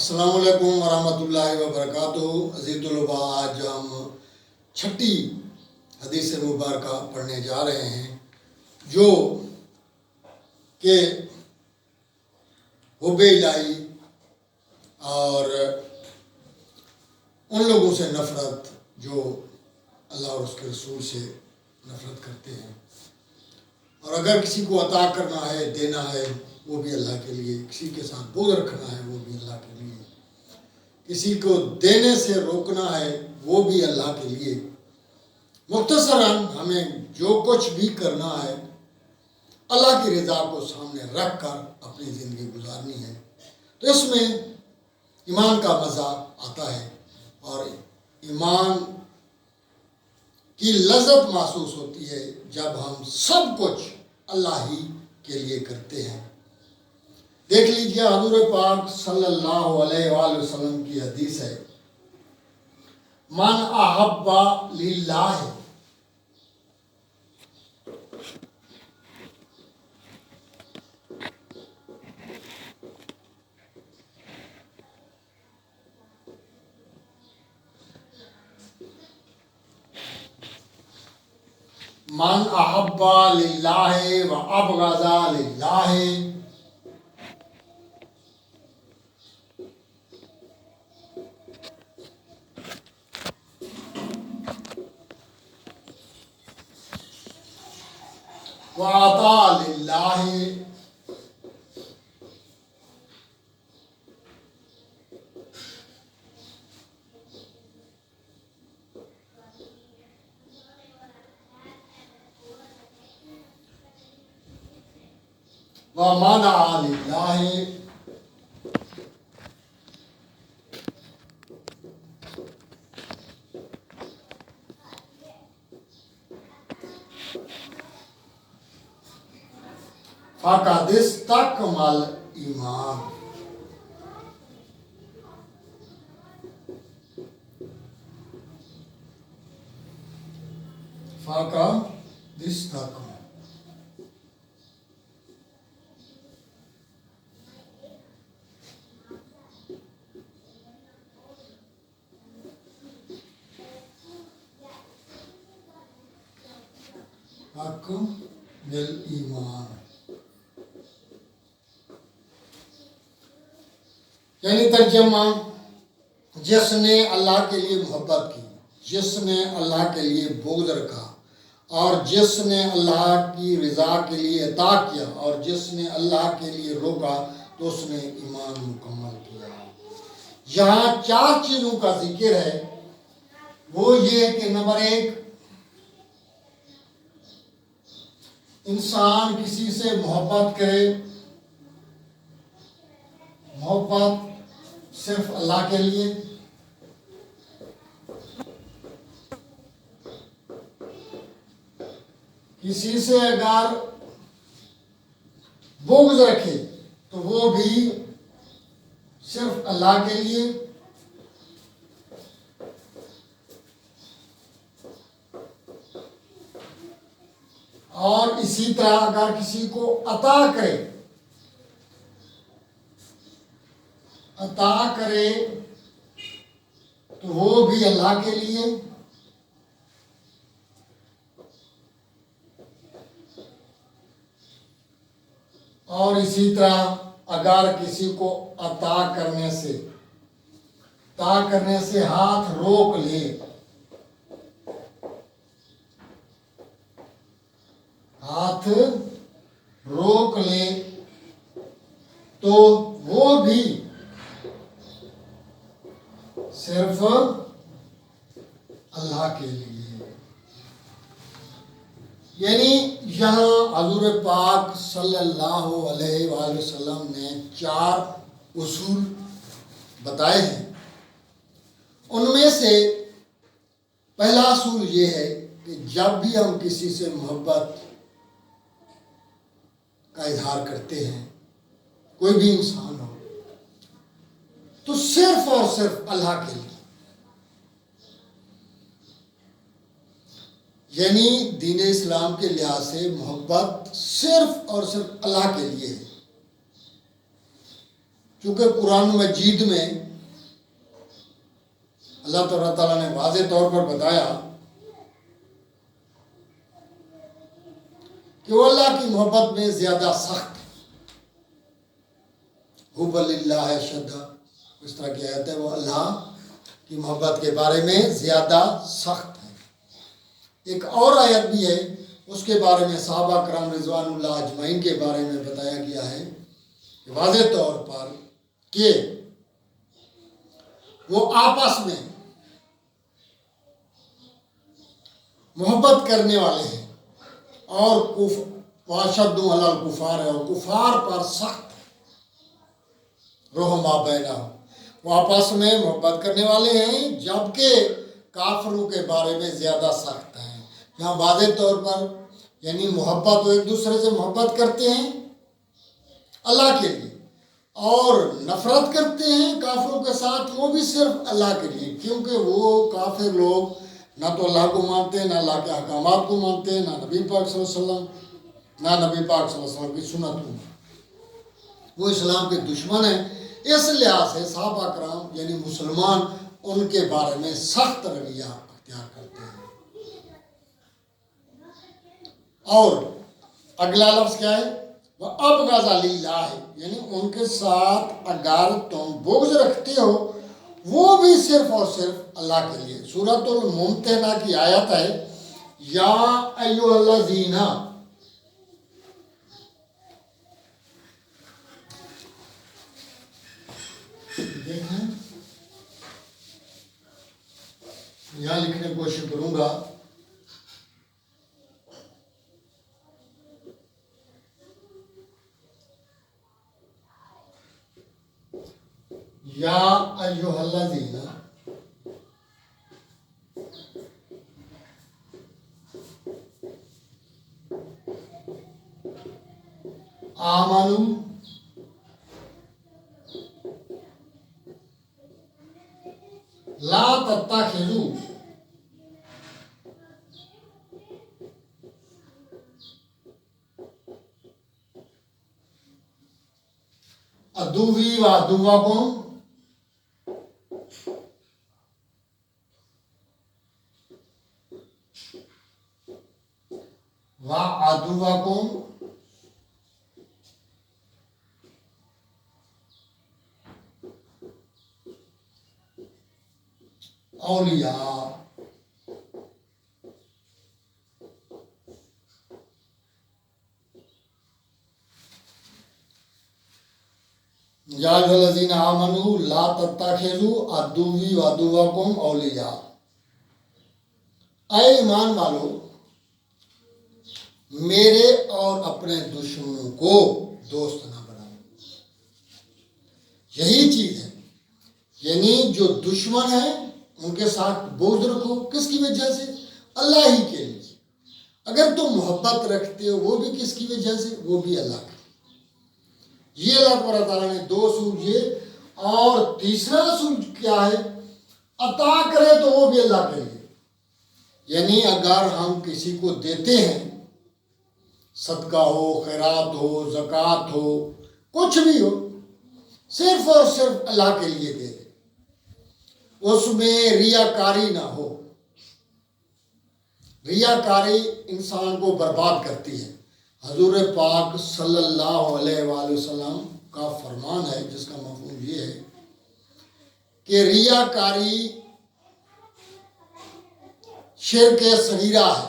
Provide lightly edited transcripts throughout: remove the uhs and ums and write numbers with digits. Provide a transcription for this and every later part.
السلام علیکم ورحمۃ اللہ وبرکاتہ۔ عزیز طلباء، آج ہم چھٹی حدیث مبارکہ پڑھنے جا رہے ہیں جو کہ حب الہی اور ان لوگوں سے نفرت جو اللہ اور اس کے رسول سے نفرت کرتے ہیں، اور اگر کسی کو عطا کرنا ہے، دینا ہے، وہ بھی اللہ کے لیے، کسی کے ساتھ بغض رکھنا ہے وہ بھی اللہ کے لیے، کسی کو دینے سے روکنا ہے وہ بھی اللہ کے لیے۔ مختصراً ہمیں جو کچھ بھی کرنا ہے اللہ کی رضا کو سامنے رکھ کر اپنی زندگی گزارنی ہے، تو اس میں ایمان کا مزہ آتا ہے اور ایمان کی لذت محسوس ہوتی ہے جب ہم سب کچھ اللہ ہی کے لیے کرتے ہیں۔ دیکھ لیجیے حضور پاک صلی اللہ علیہ وآلہ وسلم کی حدیث ہے، من احب للہ من احب للہ و ابغض للہ وعطا للہ ومنع للہ فقد استکمل ایمان۔ فقد استکمل ایمان، یعنی ترجمہ، جس نے اللہ کے لیے محبت کی، جس نے اللہ کے لیے بغض رکھا، اور جس نے اللہ کی رضا کے لیے عطا کیا، اور جس نے اللہ کے لیے روکا، تو اس نے ایمان مکمل کیا۔ یہاں 4 چیزوں کا ذکر ہے، وہ یہ کہ نمبر 1، انسان کسی سے محبت کرے، محبت صرف اللہ کے لیے۔ کسی سے اگر بغض رکھے تو وہ بھی صرف اللہ کے لیے۔ اور اسی طرح اگر کسی کو عطا کرے تو وہ بھی اللہ کے لیے۔ اور اسی طرح اگر کسی کو عطا کرنے سے ہاتھ روک لے تو وہ بھی صرف اللہ کے لیے۔ یعنی یہاں حضور پاک صلی اللہ علیہ وآلہ وسلم نے 4 اصول بتائے ہیں۔ ان میں سے پہلا اصول یہ ہے کہ جب بھی ہم کسی سے محبت کا اظہار کرتے ہیں، کوئی بھی انسان ہو، تو صرف اور صرف اللہ کے لیے۔ یعنی دین اسلام کے لحاظ سے محبت صرف اور صرف اللہ کے لیے ہے۔ چونکہ قرآن مجید میں اللہ تعالیٰ نے واضح طور پر بتایا کہ وہ اللہ کی محبت میں زیادہ سخت ہے. حب للہ اشد، اس طرح کی آیت ہے، وہ اللہ کی محبت کے بارے میں زیادہ سخت ہے. ایک اور آیت بھی ہے، اس کے بارے میں صحابہ کرام رضوان اللہ اجمعین کے بارے میں بتایا گیا ہے کہ واضح طور پر کہ وہ آپس میں محبت کرنے والے ہیں اور واشد علی الکفار ہے، اور کفار پر سخت رحما بینہم. وہ آپس میں محبت کرنے والے ہیں جبکہ کافروں کے بارے میں زیادہ سخت ہیں. یہاں واضح طور پر یعنی محبت، وہ ایک دوسرے سے محبت کرتے ہیں اللہ کے لیے، اور نفرت کرتے ہیں کافروں کے ساتھ، وہ بھی صرف اللہ کے لیے، کیونکہ وہ کافر لوگ نہ تو اللہ کو مانتے، نہ اللہ کے احکامات کو مانتے، نہ نبی پاک صلی اللہ علیہ وسلم، نہ نبی پاک صلی اللہ علیہ وسلم کی سنت کو. وہ اسلام کے دشمن ہیں. اس لحاظ سے صحابہ کرام یعنی مسلمان ان کے بارے میں سخت رویہ اختیار کرتے ہیں. اور اگلا لفظ کیا ہے؟ وَأَبْغَضَ لِلَّهِ، یعنی ان کے ساتھ اگر تم بغض رکھتے ہو وہ بھی صرف اور صرف اللہ کے لیے. سورۃ الممتحنہ کی آیت ہے، یا ایھا الذین، دیکھیں یہاں لکھنے کی کوشش کروں گا. یا ایھا الذین آمنوا لا تتخذوا عدوی وعدوکم وعدوکم اولیاء. یا ایھا الذین آمنوا لا تتخذوا عدوی وعدوکم اولیاء. اے ایمان والو، میرے اور اپنے دشمنوں کو دوست نہ بناؤ. یہی چیز ہے، یعنی جو دشمن ہیں ان کے ساتھ بغض رکھو. کس کی وجہ سے؟ اللہ ہی کے لیے. اگر تم محبت رکھتے ہو وہ بھی کس کی وجہ سے؟ وہ بھی اللہ کی. یہ اللہ تعالیٰ نے دو اصول یہ، اور تیسرا اصول کیا ہے؟ عطا کرے تو وہ بھی اللہ کے لیے. یعنی اگر ہم کسی کو دیتے ہیں، صدقہ ہو، خیرات ہو، زکوٰۃ ہو، کچھ بھی ہو، صرف اور صرف اللہ کے لیے دے دیں، اس میں ریاکاری نہ ہو. ریاکاری انسان کو برباد کرتی ہے. حضور پاک صلی اللہ علیہ وآلہ وسلم کا فرمان ہے جس کا مفہوم یہ ہے کہ ریاکاری شرک صغیرہ ہے.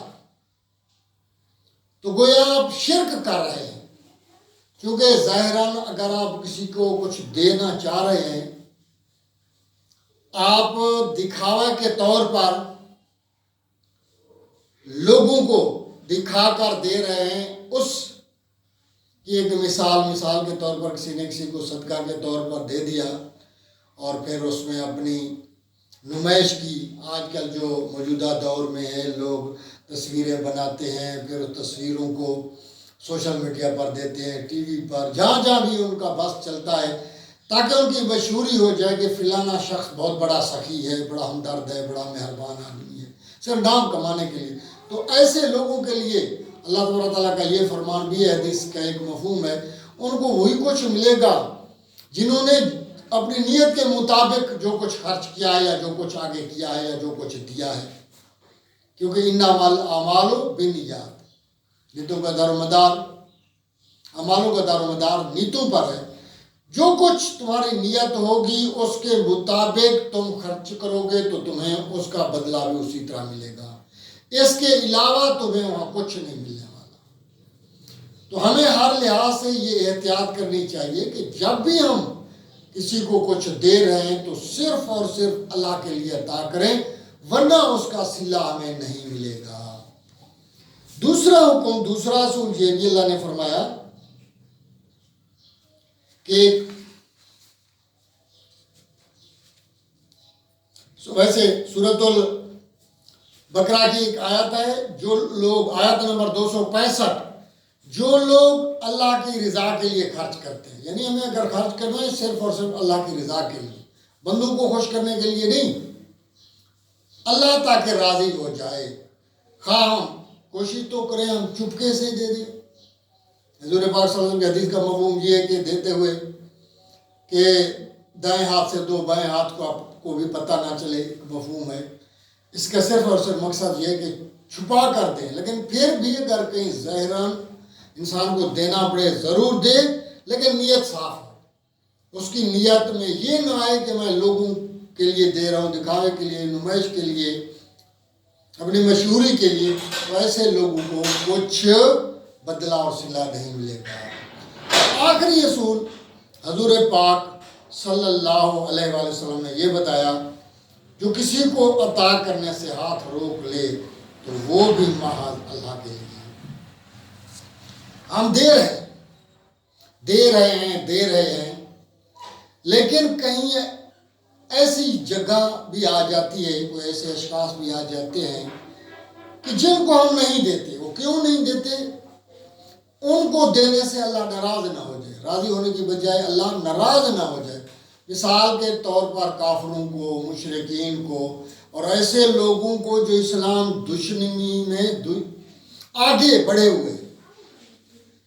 تو گویا آپ شرک کر رہے ہیں، کیونکہ ظاہراً اگر آپ کسی کو کچھ دینا چاہ رہے ہیں، آپ دکھاوا کے طور پر لوگوں کو دکھا کر دے رہے ہیں. اس کی ایک مثال کے طور پر کسی نے کسی کو صدقہ کے طور پر دے دیا اور پھر اس میں اپنی نمائش کی. آج کل جو موجودہ دور میں ہے، لوگ تصویریں بناتے ہیں، پھر اس تصویروں کو سوشل میڈیا پر دیتے ہیں، ٹی وی پر، جہاں جہاں بھی ان کا بس چلتا ہے، تاکہ ان کی مشہوری ہو جائے کہ فلانا شخص بہت بڑا سخی ہے، بڑا ہمدرد ہے، بڑا مہربان آدمی ہے، صرف نام کمانے کے لیے. تو ایسے لوگوں کے لیے اللہ تعالیٰ کا یہ فرمان بھی ہے، حدیث کا ایک مفہوم ہے، ان کو وہی کچھ ملے گا جنہوں نے اپنی نیت کے مطابق جو کچھ خرچ کیا ہے یا جو کچھ آگے کیا ہے یا جو کچھ دیا ہے، کیونکہ انما الاعمال بالنیات، نیتوں کا دار و مدار، اعمالوں کا دار و مدار نیتوں پر ہے۔ جو کچھ تمہاری نیت ہوگی اس کے مطابق تم خرچ کرو گے تو تمہیں اس کا بدلہ بھی اسی طرح ملے گا، اس کے علاوہ تمہیں وہاں کچھ نہیں ملنے والا۔ تو ہمیں ہر لحاظ سے یہ احتیاط کرنی چاہیے کہ جب بھی ہم کسی کو کچھ دے رہے ہیں تو صرف اور صرف اللہ کے لیے عطا کریں، ورنہ اس کا صلہ ہمیں نہیں ملے گا۔ دوسرا حکم، دوسرا اصول یہ بھی اللہ نے فرمایا کہ ویسے سورۃ البقرہ کی ایک آیت ہے، جو لوگ، آیت نمبر 265، جو لوگ اللہ کی رضا کے لیے خرچ کرتے ہیں، یعنی ہمیں اگر خرچ کرنا ہے صرف اور صرف اللہ کی رضا کے لیے، بندوں کو خوش کرنے کے لیے نہیں، اللہ تاکہ راضی ہو جائے، خواہ ہم کوشش تو کریں ہم چپکے سے دے دیں۔ حضور پاک صلی اللہ علیہ وسلم کی حدیث کا مفہوم یہ ہے کہ دیتے ہوئے کہ دائیں ہاتھ سے دو، بائیں ہاتھ کو آپ کو بھی پتہ نہ چلے، مفہوم ہے۔ اس کا صرف اور صرف مقصد یہ ہے کہ چھپا کر دیں، لیکن پھر بھی اگر کہیں ظاہراً انسان کو دینا پڑے ضرور دے، لیکن نیت صاف ہو۔ اس کی نیت میں یہ نہ آئے کہ میں لوگوں کے لیے دے رہا ہوں، دکھاوے کے لیے، نمائش کے لیے، اپنی مشہوری کے لیے، تو ایسے لوگوں کو کچھ بدلہ اور صلہ نہیں ملے گا۔ آخری اصول حضور پاک صلی اللہ علیہ وآلہ وسلم نے یہ بتایا، جو کسی کو عطا کرنے سے ہاتھ روک لے تو وہ بھی محض اللہ کے لیے۔ ہم دے رہے ہیں، لیکن کہیں ایسی جگہ بھی آ جاتی ہے، کوئی ایسے اشخاص بھی آ جاتے ہیں کہ جن کو ہم نہیں دیتے۔ وہ کیوں نہیں دیتے؟ ان کو دینے سے اللہ ناراض نہ ہو جائے، راضی ہونے کی بجائے اللہ ناراض نہ ہو جائے۔ مثال کے طور پر کافروں کو، مشرکین کو، اور ایسے لوگوں کو جو اسلام دشمنی میں آگے بڑھے ہوئے،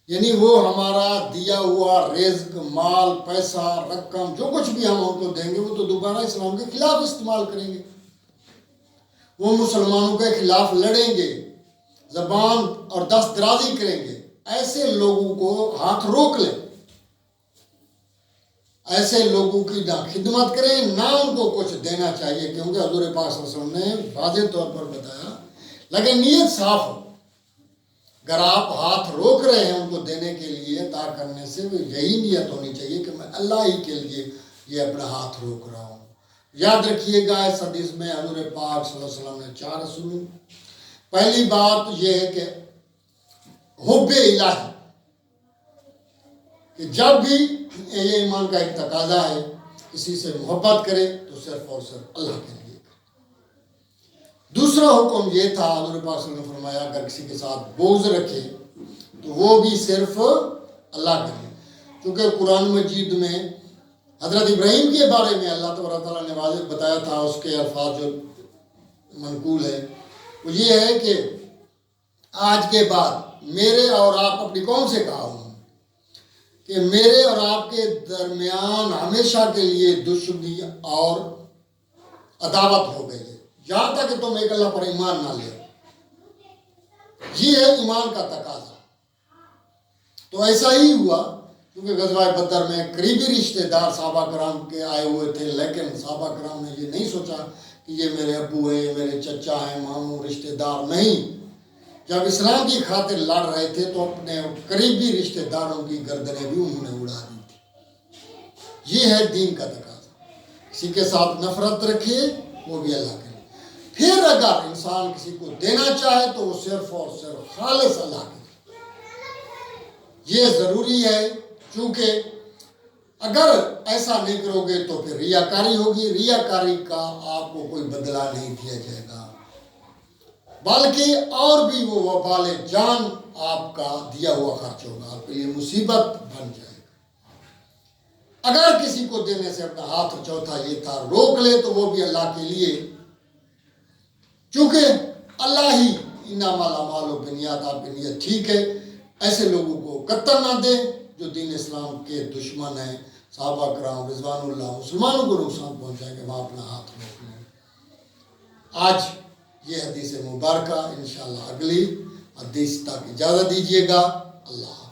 یعنی وہ ہمارا دیا ہوا رزق، مال، پیسہ، رقم، جو کچھ بھی ہم ان کو دیں گے وہ تو دوبارہ اسلام کے خلاف استعمال کریں گے، وہ مسلمانوں کے خلاف لڑیں گے، زبان اور دست درازی کریں گے۔ ایسے لوگوں کو ہاتھ روک لیں، ایسے لوگوں کی نہ خدمت کریں، نہ ان کو کچھ دینا چاہیے، کیونکہ حضور پاک صلی اللہ علیہ وسلم نے واضح طور پر بتایا، لیکن نیت صاف ہو۔ اگر آپ ہاتھ روک رہے ہیں ان کو دینے کے لیے، عطا کرنے سے، یہی نیت ہونی چاہیے کہ میں اللہ ہی کے لیے یہ اپنا ہاتھ روک رہا ہوں۔ یاد رکھیے گا، اس حدیث میں حضور پاک صلی اللہ علیہ وسلم نے 4 اصول۔ پہلی بات یہ ہے کہ حب الہی، کہ جب بھی یہ ایمان کا ایک تقاضا ہے، کسی سے محبت کرے تو صرف اور صرف اللہ کے لیے کرے۔ دوسرا حکم یہ تھا، حضور پاک صلی اللہ علیہ وسلم نے فرمایا اگر کسی کے ساتھ بغض رکھے تو وہ بھی صرف اللہ کے لیے، کیونکہ قرآن مجید میں حضرت ابراہیم کے بارے میں اللہ تبارک تعالیٰ نے واضح بتایا تھا، اس کے الفاظ جو منقول ہے وہ یہ ہے کہ آج کے بعد میرے اور آپ اپنی قوم سے کہا ہوں کہ میرے اور آپ کے درمیان ہمیشہ کے لیے دشمنی اور عداوت ہو گئی ہے، جہاں تک کہ تم ایک اللہ پر ایمان نہ لے۔ یہ ہے ایمان کا تقاضا۔ تو ایسا ہی ہوا، کیونکہ غزوہ بدر میں قریبی رشتہ دار صحابہ کرام کے آئے ہوئے تھے، لیکن صحابہ کرام نے یہ نہیں سوچا کہ یہ میرے ابو ہیں، میرے چچا ہیں، ماموں، رشتہ دار نہیں۔ جب اسلام کی خاطر لڑ رہے تھے تو اپنے قریبی رشتہ داروں کی گردنیں بھی انہوں نے اڑا دی تھی۔ یہ ہے دین کا تقاضا، کسی کے ساتھ نفرت رکھے، وہ بھی اللہ کے لیے۔ پھر اگر انسان کسی کو دینا چاہے تو وہ صرف اور صرف خالص اللہ کے لیے۔ یہ ضروری ہے، چونکہ اگر ایسا نہیں کرو گے تو پھر ریاکاری ہوگی، ریاکاری کا آپ کو کوئی بدلہ نہیں دیا جائے گا، بلکہ اور بھی وہ وبال جان آپ کا دیا ہوا خرچ ہوگا، آپ کے لیے مصیبت بن جائے گا۔ اگر کسی کو دینے سے اپنا ہاتھ، چوتھا یہ تھا، روک لے تو وہ بھی اللہ کے لیے، چونکہ اللہ ہی انما الاعمال بالنیات، آپ کی نیت ٹھیک ہے، ایسے لوگوں کو قطع نہ دیں جو دین اسلام کے دشمن ہیں، صحابہ کرام رضوان اللہ مسلمانوں کو نقصان پہنچائیں گے، وہاں اپنا ہاتھ روک لیں۔ آج یہ حدیث مبارکہ انشاءاللہ اگلی حدیث تک اجازت دیجیے گا۔ اللہ